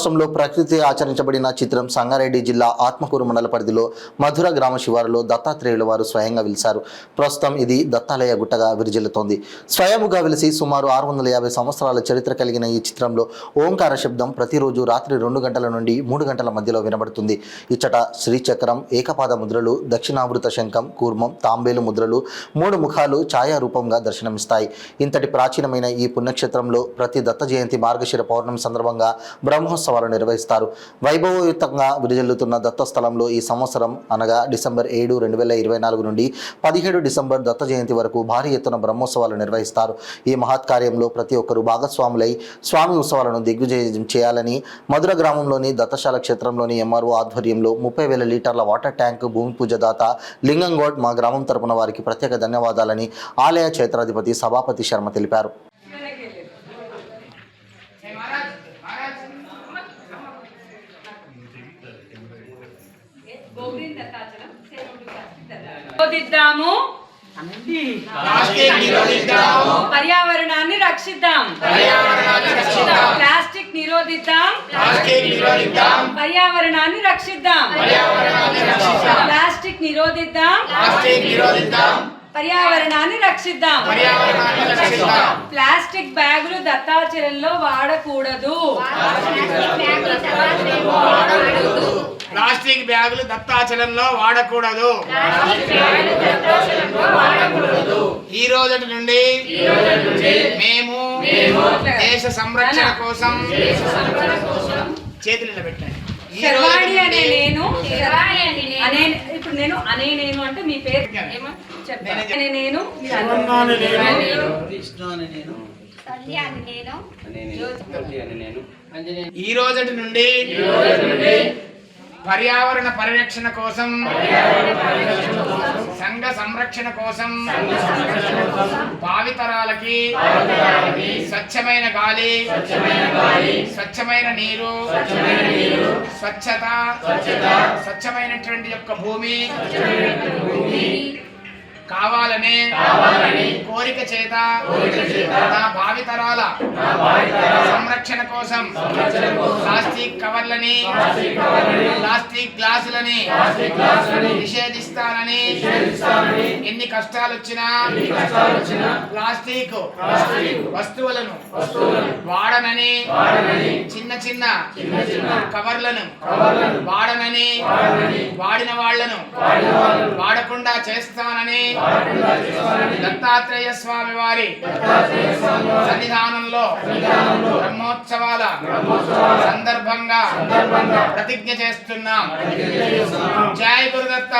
రాష్ట్రంలో ప్రకృతి ఆచరించబడిన చిత్రం సంగారెడ్డి జిల్లా ఆత్మకూరు మండల పరిధిలో మధుర గ్రామ శివారులో దత్తాత్రేయుల వారు స్వయంగా వెలిశారు. ప్రస్తుతం ఇది దత్తాలయ గుట్టగా విరజిల్లుతోంది. స్వయముగా వెలిసి సుమారు 650 సంవత్సరాల చరిత్ర కలిగిన ఈ చిత్రంలో ఓంకార శబ్దం ప్రతిరోజు రాత్రి 2 గంటల నుండి 3 గంటల మధ్యలో వినబడుతుంది. ఇచ్చట శ్రీచక్రం, ఏకపాద ముద్రలు, దక్షిణావృత శంఖం, కూర్మం, తాంబేలు ముద్రలు, 3 ముఖాలు ఛాయారూపంగా దర్శనమిస్తాయి. ఇంతటి ప్రాచీనమైన ఈ పుణ్యక్షేత్రంలో ప్రతి దత్త జయంతి మార్గశిర పౌర్ణమి సందర్భంగా బ్రహ్మోత్సవాలు నిర్వహిస్తారు. వైభవయుతంగా విరజిల్లుతున్న దత్తస్థలంలో ఈ సంవత్సరం అనగా డిసెంబర్ 7, 2024 నుండి 17 డిసెంబర్ దత్త జయంతి వరకు భారీ ఎత్తున బ్రహ్మోత్సవాలు నిర్వహిస్తారు. ఈ మహత్కార్యంలో ప్రతి ఒక్కరూ భాగస్వాములై స్వామి ఉత్సవాలను దిగ్విజయం చేయాలని మధుర గ్రామంలోని దత్తశాల క్షేత్రంలోని ఎంఆర్ఓ ఆధ్వర్యంలో 30,000 లీటర్ల వాటర్ ట్యాంక్ భూమి పూజదాత లింగంగౌడ్ మా గ్రామం తరపున వారికి ప్రత్యేక ధన్యవాదాలని ఆలయ క్షేత్రాధిపతి సభాపతి శర్మ తెలిపారు. పర్యావరణాన్ని రక్షిద్దాం. ప్లాస్టిక్ నిరోధిద్దాం. పర్యావరణాన్ని రక్షిద్దాం. ప్లాస్టిక్ నిరోధిద్దాం. పర్యావరణాన్ని రక్షిద్దాం. ప్లాస్టిక్ బ్యాగులు దత్తాచలంలో వాడకూడదు. ప్లాస్టిక్ బ్యాగులు దత్తాచలంలో వాడకూడదు. ఈ రోజు నుండి మేము దేశ సంరక్షణ కోసం చేతులు నిలబెట్టాను. శర్వాణి అనే నేను ఇప్పుడు నేను అంటే మీ పేరు చెప్పండి. నేను ఈ రోజు నుండి పర్యావరణ పరిరక్షణ కోసం, సంఘ సంరక్షణ కోసం, భావితరాలకి స్వచ్ఛమైన గాలి, స్వచ్ఛమైన నీరు, స్వచ్ఛత, స్వచ్ఛమైనటువంటి యొక్క భూమి కావాలనే కోరిక చేత నా భావితరాల సంరక్షణ కోసం ప్లాస్టిక్ కవర్లని, ప్లాస్టిక్ గ్లాసులని నిషేధిస్తానని, ఎన్ని కష్టాలు వచ్చినా ప్లాస్టిక్ వస్తువులను వాడనని, చిన్న చిన్న కవర్లను వాడనని, వాడిన వాళ్లను వాడకుండా చేస్తానని దత్తాత్రేయ స్వామి వారి సన్నిధానంలో బ్రహ్మోత్సవాల సందర్భంగా ప్రతిజ్ఞ చేస్తున్నాం. జై గురుదత్త.